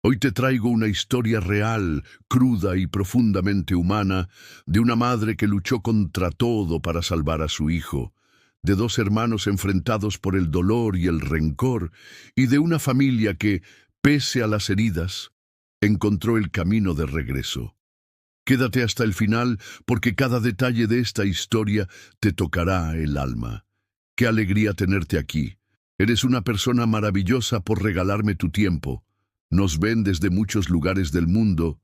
Hoy te traigo una historia real, cruda y profundamente humana, de una madre que luchó contra todo para salvar a su hijo, de dos hermanos enfrentados por el dolor y el rencor, y de una familia que, pese a las heridas, encontró el camino de regreso. Quédate hasta el final, porque cada detalle de esta historia te tocará el alma. Qué alegría tenerte aquí. Eres una persona maravillosa por regalarme tu tiempo. Nos ven desde muchos lugares del mundo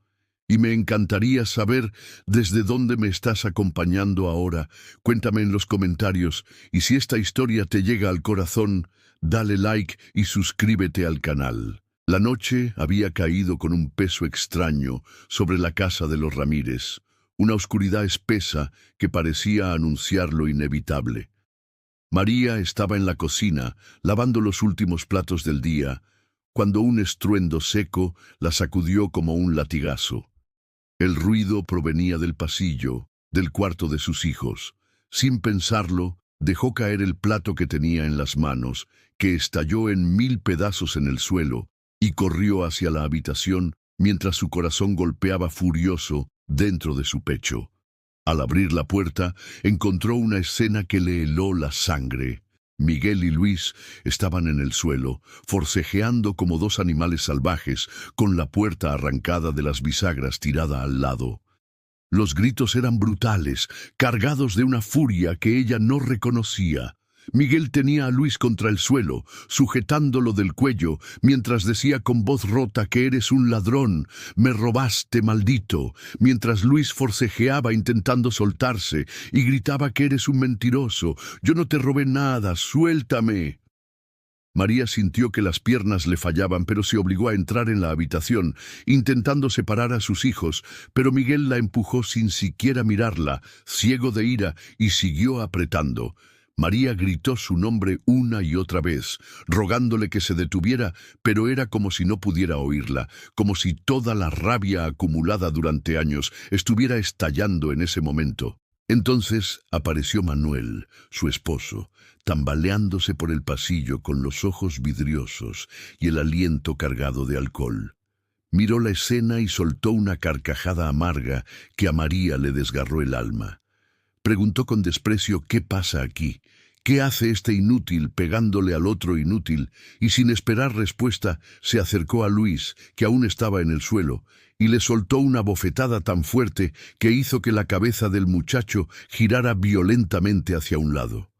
y me encantaría saber desde dónde me estás acompañando ahora. Cuéntame en los comentarios y si esta historia te llega al corazón, dale like y suscríbete al canal. La noche había caído con un peso extraño sobre la casa de los Ramírez, una oscuridad espesa que parecía anunciar lo inevitable. María estaba en la cocina, lavando los últimos platos del día, cuando un estruendo seco la sacudió como un latigazo. El ruido provenía del pasillo, del cuarto de sus hijos. Sin pensarlo, dejó caer el plato que tenía en las manos, que estalló en 1000 pedazos en el suelo, y corrió hacia la habitación mientras su corazón golpeaba furioso dentro de su pecho. Al abrir la puerta, encontró una escena que le heló la sangre. Miguel y Luis estaban en el suelo, forcejeando como dos animales salvajes, con la puerta arrancada de las bisagras tirada al lado. Los gritos eran brutales, cargados de una furia que ella no reconocía. Miguel tenía a Luis contra el suelo, sujetándolo del cuello, mientras decía con voz rota que eres un ladrón, me robaste, maldito, mientras Luis forcejeaba intentando soltarse y gritaba que eres un mentiroso, yo no te robé nada, suéltame. María sintió que las piernas le fallaban, pero se obligó a entrar en la habitación, intentando separar a sus hijos, pero Miguel la empujó sin siquiera mirarla, ciego de ira, y siguió apretando. María gritó su nombre una y otra vez, rogándole que se detuviera, pero era como si no pudiera oírla, como si toda la rabia acumulada durante años estuviera estallando en ese momento. Entonces apareció Manuel, su esposo, tambaleándose por el pasillo con los ojos vidriosos y el aliento cargado de alcohol. Miró la escena y soltó una carcajada amarga que a María le desgarró el alma. Preguntó con desprecio qué pasa aquí, qué hace este inútil pegándole al otro inútil, y sin esperar respuesta se acercó a Luis, que aún estaba en el suelo, y le soltó una bofetada tan fuerte que hizo que la cabeza del muchacho girara violentamente hacia un lado.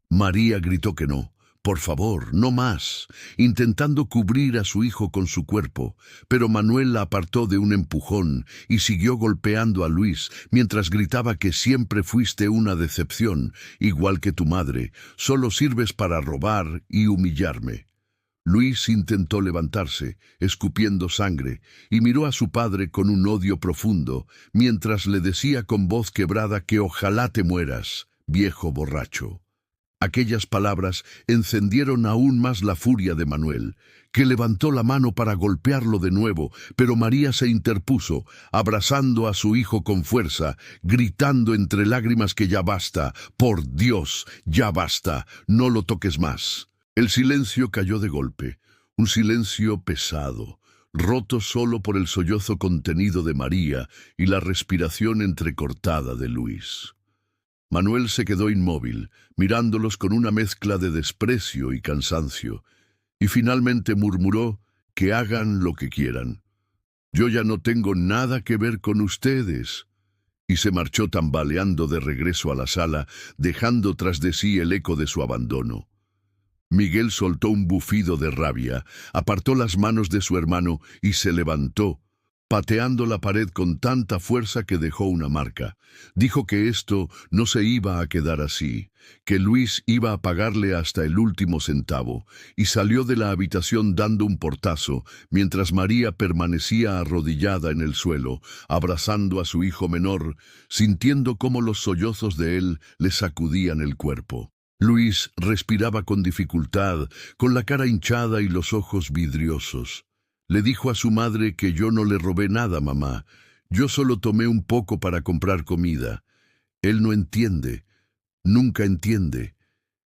María gritó que no. Por favor, no más, intentando cubrir a su hijo con su cuerpo, pero Manuel la apartó de un empujón y siguió golpeando a Luis mientras gritaba que siempre fuiste una decepción, igual que tu madre, solo sirves para robar y humillarme. Luis intentó levantarse, escupiendo sangre, y miró a su padre con un odio profundo, mientras le decía con voz quebrada que ojalá te mueras, viejo borracho. Aquellas palabras encendieron aún más la furia de Manuel, que levantó la mano para golpearlo de nuevo, pero María se interpuso, abrazando a su hijo con fuerza, gritando entre lágrimas que ya basta, por Dios, ya basta, no lo toques más. El silencio cayó de golpe, un silencio pesado, roto solo por el sollozo contenido de María y la respiración entrecortada de Luis. Manuel se quedó inmóvil, mirándolos con una mezcla de desprecio y cansancio, y finalmente murmuró que hagan lo que quieran. Yo ya no tengo nada que ver con ustedes. Y se marchó tambaleando de regreso a la sala, dejando tras de sí el eco de su abandono. Miguel soltó un bufido de rabia, apartó las manos de su hermano y se levantó, pateando la pared con tanta fuerza que dejó una marca. Dijo que esto no se iba a quedar así, que Luis iba a pagarle hasta el último centavo, y salió de la habitación dando un portazo, mientras María permanecía arrodillada en el suelo, abrazando a su hijo menor, sintiendo cómo los sollozos de él le sacudían el cuerpo. Luis respiraba con dificultad, con la cara hinchada y los ojos vidriosos. Le dijo a su madre que yo no le robé nada, mamá. Yo solo tomé un poco para comprar comida. Él no entiende, nunca entiende.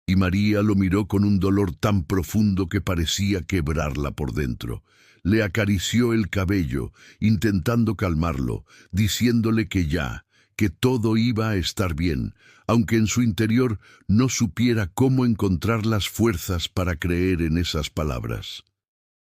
Y María lo miró con un dolor tan profundo que parecía quebrarla por dentro. Le acarició el cabello, intentando calmarlo, diciéndole que todo iba a estar bien, aunque en su interior no supiera cómo encontrar las fuerzas para creer en esas palabras.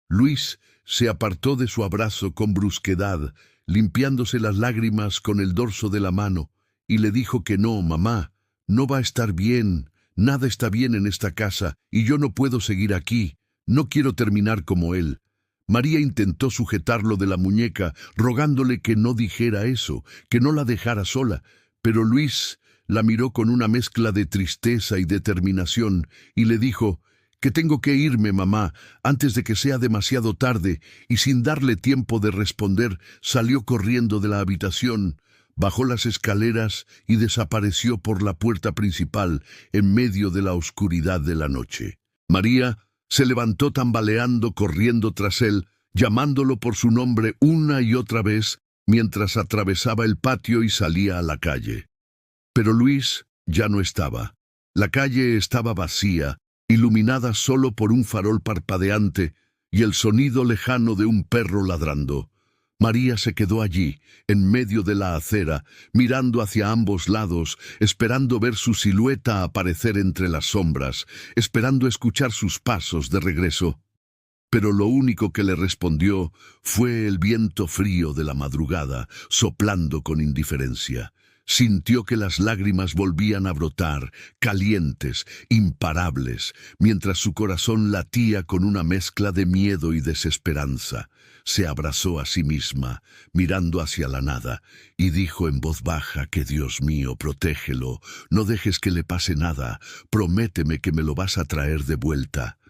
Luis se apartó de su abrazo con brusquedad, limpiándose las lágrimas con el dorso de la mano, y le dijo que no, mamá, no va a estar bien, nada está bien en esta casa, y yo no puedo seguir aquí, no quiero terminar como él. María intentó sujetarlo de la muñeca, rogándole que no dijera eso, que no la dejara sola, pero Luis la miró con una mezcla de tristeza y determinación, y le dijo: «Que tengo que irme, mamá, antes de que sea demasiado tarde», y sin darle tiempo de responder, salió corriendo de la habitación, bajó las escaleras y desapareció por la puerta principal en medio de la oscuridad de la noche. María se levantó tambaleando, corriendo tras él, llamándolo por su nombre una y otra vez, mientras atravesaba el patio y salía a la calle. Pero Luis ya no estaba. La calle estaba vacía, iluminada solo por un farol parpadeante y el sonido lejano de un perro ladrando. María se quedó allí, en medio de la acera, mirando hacia ambos lados, esperando ver su silueta aparecer entre las sombras, esperando escuchar sus pasos de regreso. Pero lo único que le respondió fue el viento frío de la madrugada, soplando con indiferencia. Sintió que las lágrimas volvían a brotar, calientes, imparables, mientras su corazón latía con una mezcla de miedo y desesperanza. Se abrazó a sí misma, mirando hacia la nada, y dijo en voz baja que Dios mío, protégelo, no dejes que le pase nada, prométeme que me lo vas a traer de vuelta.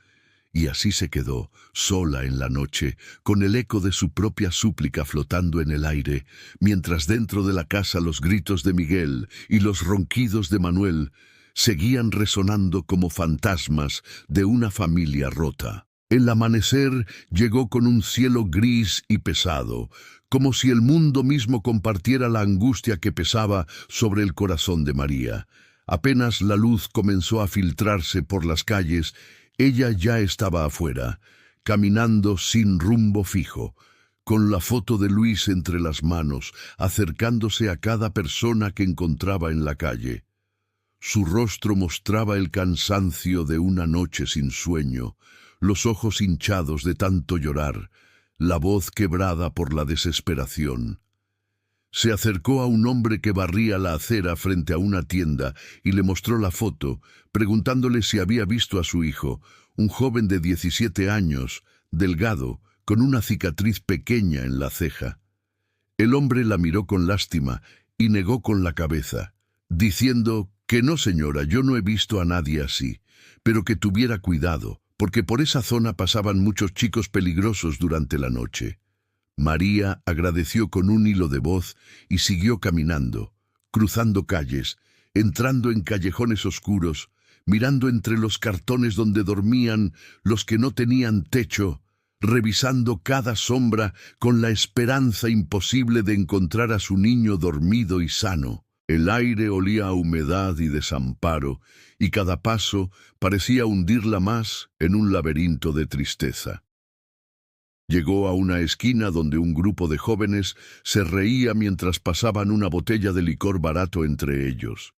Y así se quedó, sola en la noche, con el eco de su propia súplica flotando en el aire, mientras dentro de la casa los gritos de Miguel y los ronquidos de Manuel seguían resonando como fantasmas de una familia rota. El amanecer llegó con un cielo gris y pesado, como si el mundo mismo compartiera la angustia que pesaba sobre el corazón de María. Apenas la luz comenzó a filtrarse por las calles, ella ya estaba afuera, caminando sin rumbo fijo, con la foto de Luis entre las manos, acercándose a cada persona que encontraba en la calle. Su rostro mostraba el cansancio de una noche sin sueño, los ojos hinchados de tanto llorar, la voz quebrada por la desesperación. Se acercó a un hombre que barría la acera frente a una tienda y le mostró la foto, preguntándole si había visto a su hijo, un joven de 17 años, delgado, con una cicatriz pequeña en la ceja. El hombre la miró con lástima y negó con la cabeza, diciendo que no, señora, yo no he visto a nadie así, pero que tuviera cuidado, porque por esa zona pasaban muchos chicos peligrosos durante la noche. María agradeció con un hilo de voz y siguió caminando, cruzando calles, entrando en callejones oscuros, mirando entre los cartones donde dormían los que no tenían techo, revisando cada sombra con la esperanza imposible de encontrar a su niño dormido y sano. El aire olía a humedad y desamparo, y cada paso parecía hundirla más en un laberinto de tristeza. Llegó a una esquina donde un grupo de jóvenes se reía mientras pasaban una botella de licor barato entre ellos.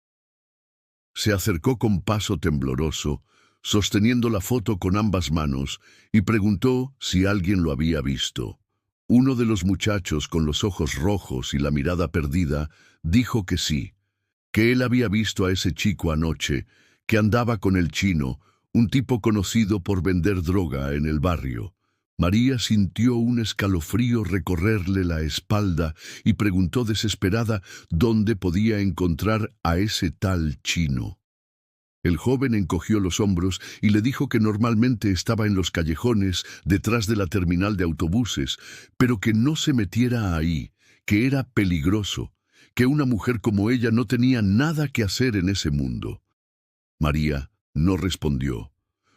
Se acercó con paso tembloroso, sosteniendo la foto con ambas manos, y preguntó si alguien lo había visto. Uno de los muchachos, con los ojos rojos y la mirada perdida, dijo que sí, que él había visto a ese chico anoche, que andaba con el chino, un tipo conocido por vender droga en el barrio. María sintió un escalofrío recorrerle la espalda y preguntó desesperada dónde podía encontrar a ese tal chino. El joven encogió los hombros y le dijo que normalmente estaba en los callejones detrás de la terminal de autobuses, pero que no se metiera ahí, que era peligroso, que una mujer como ella no tenía nada que hacer en ese mundo. María no respondió.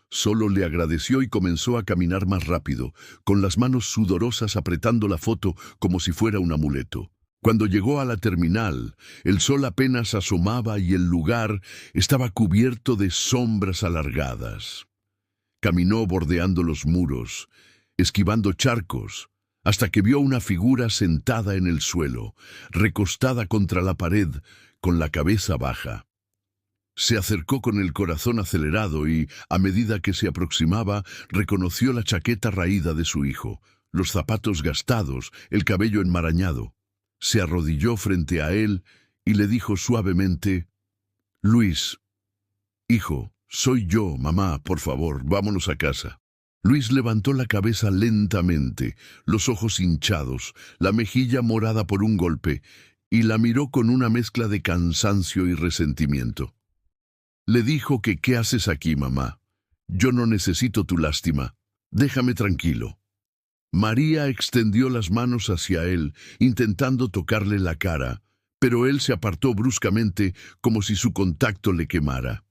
Solo le agradeció y comenzó a caminar más rápido, con las manos sudorosas apretando la foto como si fuera un amuleto. Cuando llegó a la terminal, el sol apenas asomaba y el lugar estaba cubierto de sombras alargadas. Caminó bordeando los muros, esquivando charcos, hasta que vio una figura sentada en el suelo, recostada contra la pared, con la cabeza baja. Se acercó con el corazón acelerado y, a medida que se aproximaba, reconoció la chaqueta raída de su hijo, los zapatos gastados, el cabello enmarañado. Se arrodilló frente a él y le dijo suavemente: «Luis, hijo, soy yo, mamá, por favor, vámonos a casa». Luis levantó la cabeza lentamente, los ojos hinchados, la mejilla morada por un golpe, y la miró con una mezcla de cansancio y resentimiento. Le dijo que «¿Qué haces aquí, mamá? Yo no necesito tu lástima. Déjame tranquilo». María extendió las manos hacia él, intentando tocarle la cara, pero él se apartó bruscamente como si su contacto le quemara.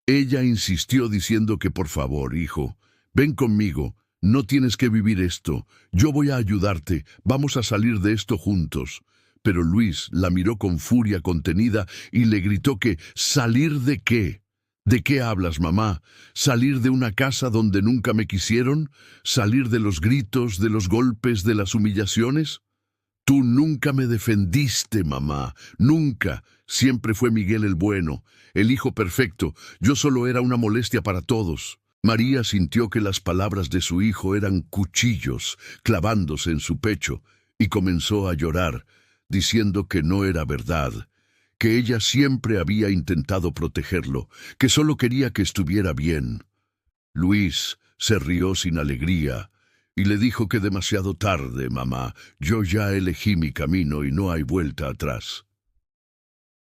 Ella insistió diciendo que por favor, hijo, ven conmigo, no tienes que vivir esto, yo voy a ayudarte, vamos a salir de esto juntos. Pero Luis la miró con furia contenida y le gritó que ¿salir de qué? ¿De qué hablas, mamá? ¿Salir de una casa donde nunca me quisieron? ¿Salir de los gritos, de los golpes, de las humillaciones? Tú nunca me defendiste, mamá, nunca. Siempre fue Miguel el bueno, el hijo perfecto. Yo solo era una molestia para todos. María sintió que las palabras de su hijo eran cuchillos clavándose en su pecho y comenzó a llorar, diciendo que no era verdad, que ella siempre había intentado protegerlo, que solo quería que estuviera bien. Luis se rió sin alegría y le dijo que demasiado tarde, mamá, yo ya elegí mi camino y no hay vuelta atrás.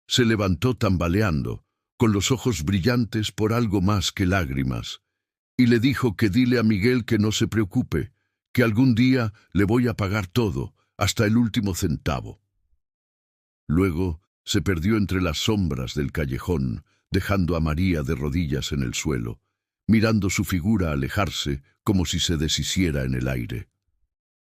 Se levantó tambaleando, con los ojos brillantes por algo más que lágrimas, y le dijo que dile a Miguel que no se preocupe, que algún día le voy a pagar todo, hasta el último centavo. Luego se perdió entre las sombras del callejón, dejando a María de rodillas en el suelo, mirando su figura alejarse como si se deshiciera en el aire.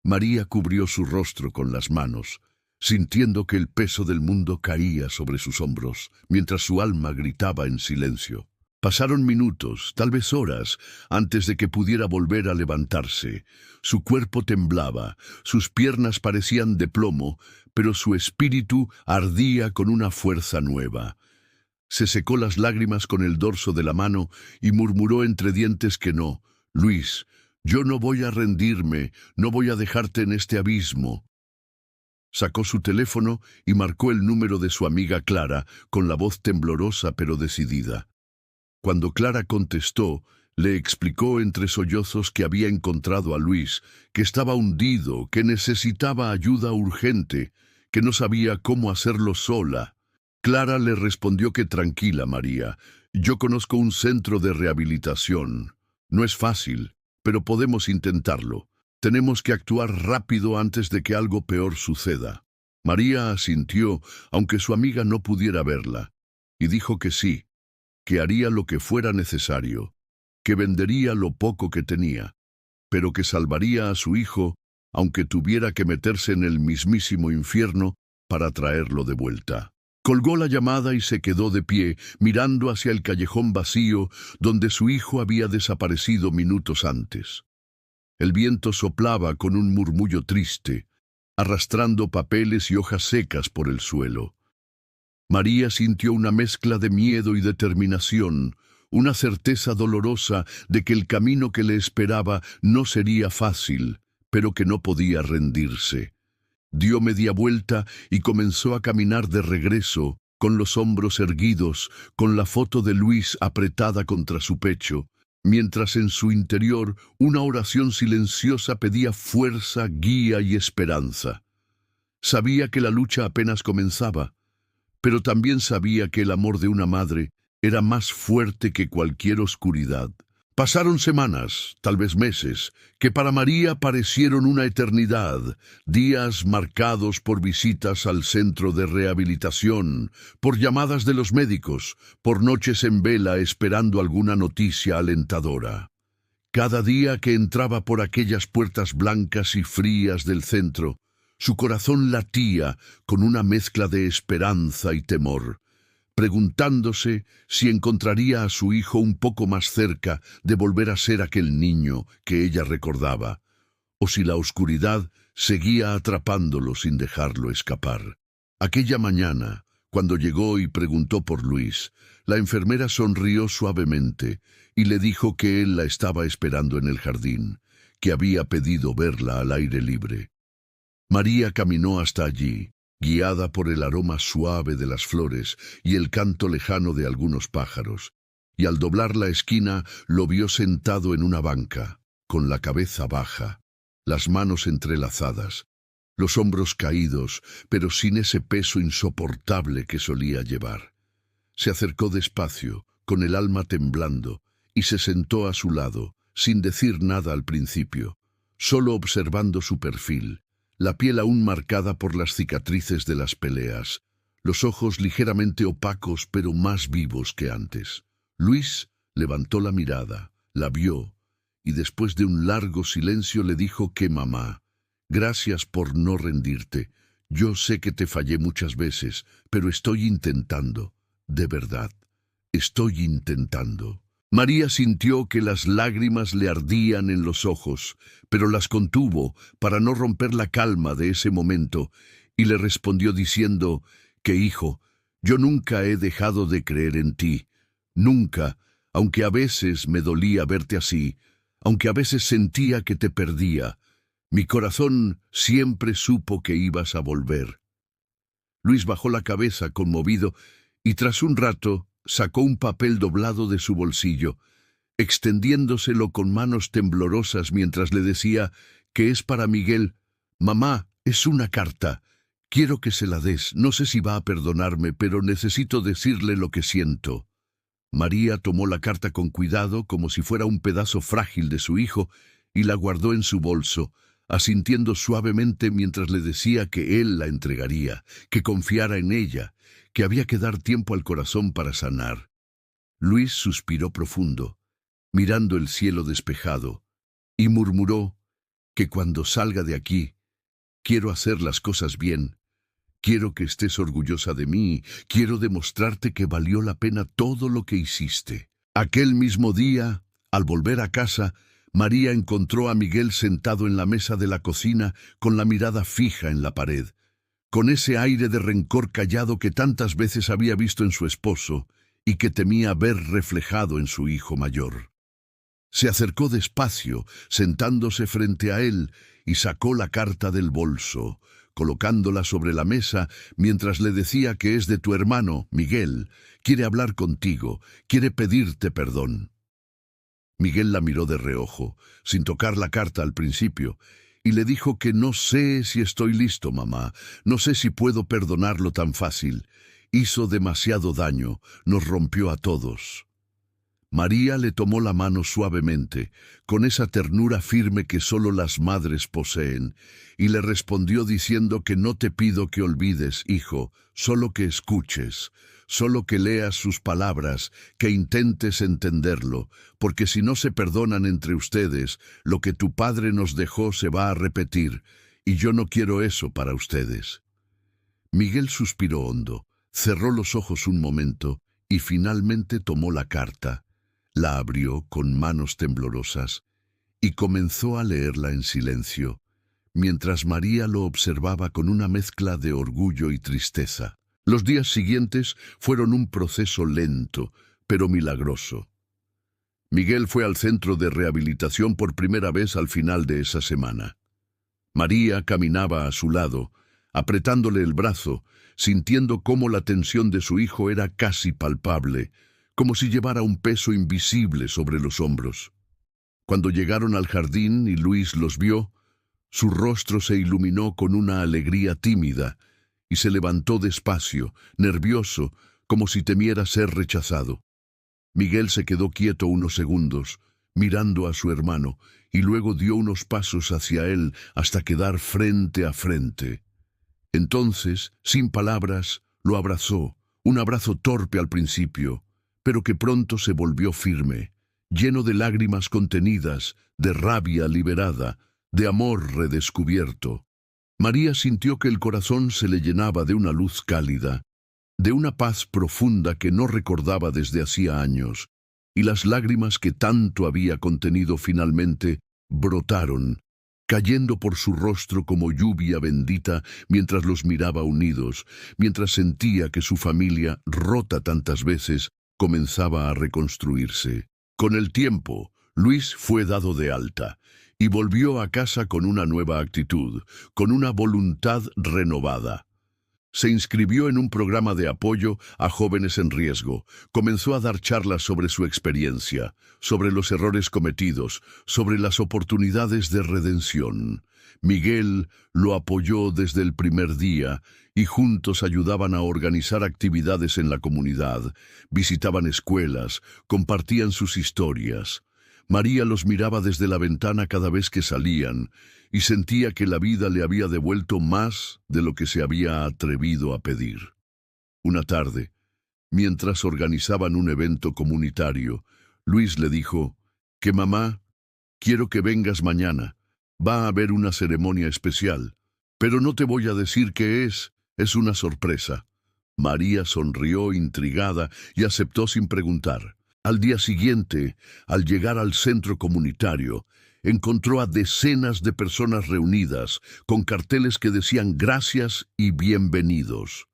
María cubrió su rostro con las manos, sintiendo que el peso del mundo caía sobre sus hombros, mientras su alma gritaba en silencio. Pasaron minutos, tal vez horas, antes de que pudiera volver a levantarse. Su cuerpo temblaba, sus piernas parecían de plomo, pero su espíritu ardía con una fuerza nueva. Se secó las lágrimas con el dorso de la mano y murmuró entre dientes que no. «Luis, yo no voy a rendirme, no voy a dejarte en este abismo». Sacó su teléfono y marcó el número de su amiga Clara, con la voz temblorosa pero decidida. Cuando Clara contestó, le explicó entre sollozos que había encontrado a Luis, que estaba hundido, que necesitaba ayuda urgente, que no sabía cómo hacerlo sola. Clara le respondió que tranquila, María, yo conozco un centro de rehabilitación. No es fácil, pero podemos intentarlo. Tenemos que actuar rápido antes de que algo peor suceda. María asintió, aunque su amiga no pudiera verla, y dijo que sí, que haría lo que fuera necesario, que vendería lo poco que tenía, pero que salvaría a su hijo, aunque tuviera que meterse en el mismísimo infierno para traerlo de vuelta. Colgó la llamada y se quedó de pie, mirando hacia el callejón vacío donde su hijo había desaparecido minutos antes. El viento soplaba con un murmullo triste, arrastrando papeles y hojas secas por el suelo. María sintió una mezcla de miedo y determinación, una certeza dolorosa de que el camino que le esperaba no sería fácil, pero que no podía rendirse. Dio media vuelta y comenzó a caminar de regreso, con los hombros erguidos, con la foto de Luis apretada contra su pecho, mientras en su interior una oración silenciosa pedía fuerza, guía y esperanza. Sabía que la lucha apenas comenzaba, pero también sabía que el amor de una madre era más fuerte que cualquier oscuridad. Pasaron semanas, tal vez meses, que para María parecieron una eternidad, días marcados por visitas al centro de rehabilitación, por llamadas de los médicos, por noches en vela esperando alguna noticia alentadora. Cada día que entraba por aquellas puertas blancas y frías del centro, Su corazón latía con una mezcla de esperanza y temor, preguntándose si encontraría a su hijo un poco más cerca de volver a ser aquel niño que ella recordaba, o si la oscuridad seguía atrapándolo sin dejarlo escapar. Aquella mañana, cuando llegó y preguntó por Luis, la enfermera sonrió suavemente y le dijo que él la estaba esperando en el jardín, que había pedido verla al aire libre. María caminó hasta allí, guiada por el aroma suave de las flores y el canto lejano de algunos pájaros, y al doblar la esquina lo vio sentado en una banca, con la cabeza baja, las manos entrelazadas, los hombros caídos, pero sin ese peso insoportable que solía llevar. Se acercó despacio, con el alma temblando, y se sentó a su lado, sin decir nada al principio, solo observando su perfil, la piel aún marcada por las cicatrices de las peleas, los ojos ligeramente opacos pero más vivos que antes. Luis levantó la mirada, la vio, y después de un largo silencio le dijo que mamá, gracias por no rendirte. Yo sé que te fallé muchas veces, pero estoy intentando, de verdad, estoy intentando. María sintió que las lágrimas le ardían en los ojos, pero las contuvo para no romper la calma de ese momento, y le respondió diciendo que, hijo, yo nunca he dejado de creer en ti, nunca, aunque a veces me dolía verte así, aunque a veces sentía que te perdía, mi corazón siempre supo que ibas a volver. Luis bajó la cabeza conmovido y tras un rato sacó un papel doblado de su bolsillo, extendiéndoselo con manos temblorosas mientras le decía que es para Miguel. Mamá, es una carta. Quiero que se la des. No sé si va a perdonarme, pero necesito decirle lo que siento. María tomó la carta con cuidado, como si fuera un pedazo frágil de su hijo, y la guardó en su bolso, asintiendo suavemente mientras le decía que él la entregaría, que confiara en ella, que había que dar tiempo al corazón para sanar. Luis suspiró profundo, mirando el cielo despejado, y murmuró que cuando salga de aquí, quiero hacer las cosas bien, quiero que estés orgullosa de mí, quiero demostrarte que valió la pena todo lo que hiciste. Aquel mismo día, al volver a casa, María encontró a Miguel sentado en la mesa de la cocina con la mirada fija en la pared, con ese aire de rencor callado que tantas veces había visto en su esposo y que temía ver reflejado en su hijo mayor. Se acercó despacio, sentándose frente a él, y sacó la carta del bolso, colocándola sobre la mesa mientras le decía que es de tu hermano, Miguel, quiere hablar contigo, quiere pedirte perdón. Miguel la miró de reojo, sin tocar la carta al principio, y le dijo que no sé si estoy listo, mamá, no sé si puedo perdonarlo tan fácil. Hizo demasiado daño, nos rompió a todos. María le tomó la mano suavemente, con esa ternura firme que solo las madres poseen, y le respondió diciendo que no te pido que olvides, hijo, solo que escuches, solo que leas sus palabras, que intentes entenderlo, porque si no se perdonan entre ustedes, lo que tu padre nos dejó se va a repetir, y yo no quiero eso para ustedes. Miguel suspiró hondo, cerró los ojos un momento, y finalmente tomó la carta. La abrió con manos temblorosas y comenzó a leerla en silencio, mientras María lo observaba con una mezcla de orgullo y tristeza. Los días siguientes fueron un proceso lento, pero milagroso. Miguel fue al centro de rehabilitación por primera vez al final de esa semana. María caminaba a su lado, apretándole el brazo, sintiendo cómo la tensión de su hijo era casi palpable, como si llevara un peso invisible sobre los hombros. Cuando llegaron al jardín y Luis los vio, su rostro se iluminó con una alegría tímida y se levantó despacio, nervioso, como si temiera ser rechazado. Miguel se quedó quieto unos segundos, mirando a su hermano, y luego dio unos pasos hacia él hasta quedar frente a frente. Entonces, sin palabras, lo abrazó, un abrazo torpe al principio, pero que pronto se volvió firme, lleno de lágrimas contenidas, de rabia liberada, de amor redescubierto. María sintió que el corazón se le llenaba de una luz cálida, de una paz profunda que no recordaba desde hacía años, y las lágrimas que tanto había contenido finalmente brotaron, cayendo por su rostro como lluvia bendita mientras los miraba unidos, mientras sentía que su familia, rota tantas veces, comenzaba a reconstruirse. Con el tiempo, Luis fue dado de alta y volvió a casa con una nueva actitud, con una voluntad renovada. Se inscribió en un programa de apoyo a jóvenes en riesgo. Comenzó a dar charlas sobre su experiencia, sobre los errores cometidos, sobre las oportunidades de redención. Miguel lo apoyó desde el primer día y juntos ayudaban a organizar actividades en la comunidad, visitaban escuelas, compartían sus historias. María los miraba desde la ventana cada vez que salían y sentía que la vida le había devuelto más de lo que se había atrevido a pedir. Una tarde, mientras organizaban un evento comunitario, Luis le dijo que mamá, quiero que vengas mañana. Va a haber una ceremonia especial, pero no te voy a decir qué es una sorpresa. María sonrió intrigada y aceptó sin preguntar. Al día siguiente, al llegar al centro comunitario, encontró a decenas de personas reunidas, con carteles que decían gracias y bienvenidos.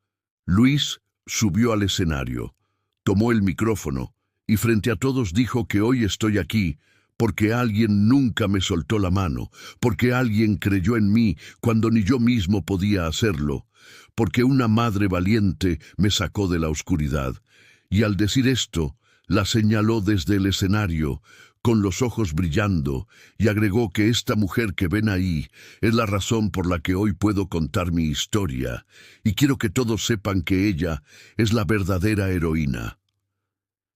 Luis subió al escenario, tomó el micrófono y frente a todos dijo que hoy estoy aquí porque alguien nunca me soltó la mano, porque alguien creyó en mí cuando ni yo mismo podía hacerlo, porque una madre valiente me sacó de la oscuridad. Y al decir esto, la señaló desde el escenario, con los ojos brillando, y agregó que esta mujer que ven ahí es la razón por la que hoy puedo contar mi historia, y quiero que todos sepan que ella es la verdadera heroína.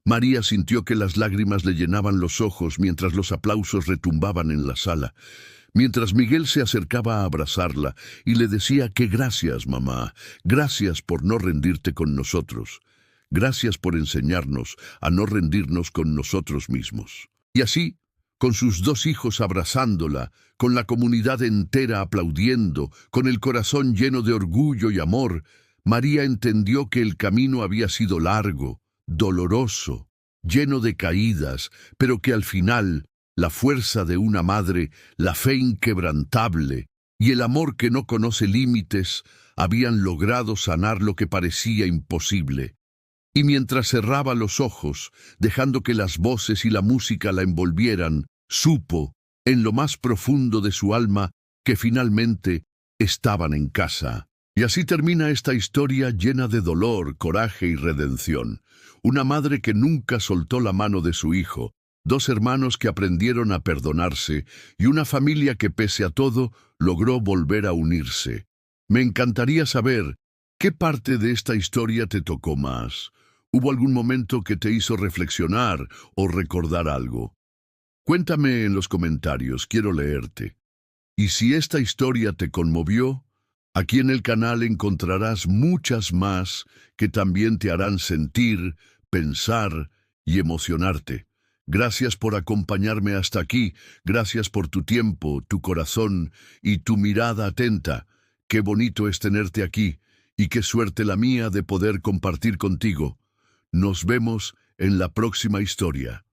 María sintió que las lágrimas le llenaban los ojos mientras los aplausos retumbaban en la sala, mientras Miguel se acercaba a abrazarla y le decía que gracias, mamá, gracias por no rendirte con nosotros. Gracias por enseñarnos a no rendirnos con nosotros mismos. Y así, con sus dos hijos abrazándola, con la comunidad entera aplaudiendo, con el corazón lleno de orgullo y amor, María entendió que el camino había sido largo, doloroso, lleno de caídas, pero que al final, la fuerza de una madre, la fe inquebrantable y el amor que no conoce límites habían logrado sanar lo que parecía imposible. Y mientras cerraba los ojos, dejando que las voces y la música la envolvieran, supo, en lo más profundo de su alma, que finalmente estaban en casa. Y así termina esta historia llena de dolor, coraje y redención. Una madre que nunca soltó la mano de su hijo, dos hermanos que aprendieron a perdonarse y una familia que pese a todo logró volver a unirse. Me encantaría saber, ¿qué parte de esta historia te tocó más? ¿Hubo algún momento que te hizo reflexionar o recordar algo? Cuéntame en los comentarios, quiero leerte. Y si esta historia te conmovió, aquí en el canal encontrarás muchas más que también te harán sentir, pensar y emocionarte. Gracias por acompañarme hasta aquí, gracias por tu tiempo, tu corazón y tu mirada atenta. Qué bonito es tenerte aquí y qué suerte la mía de poder compartir contigo. Nos vemos en la próxima historia.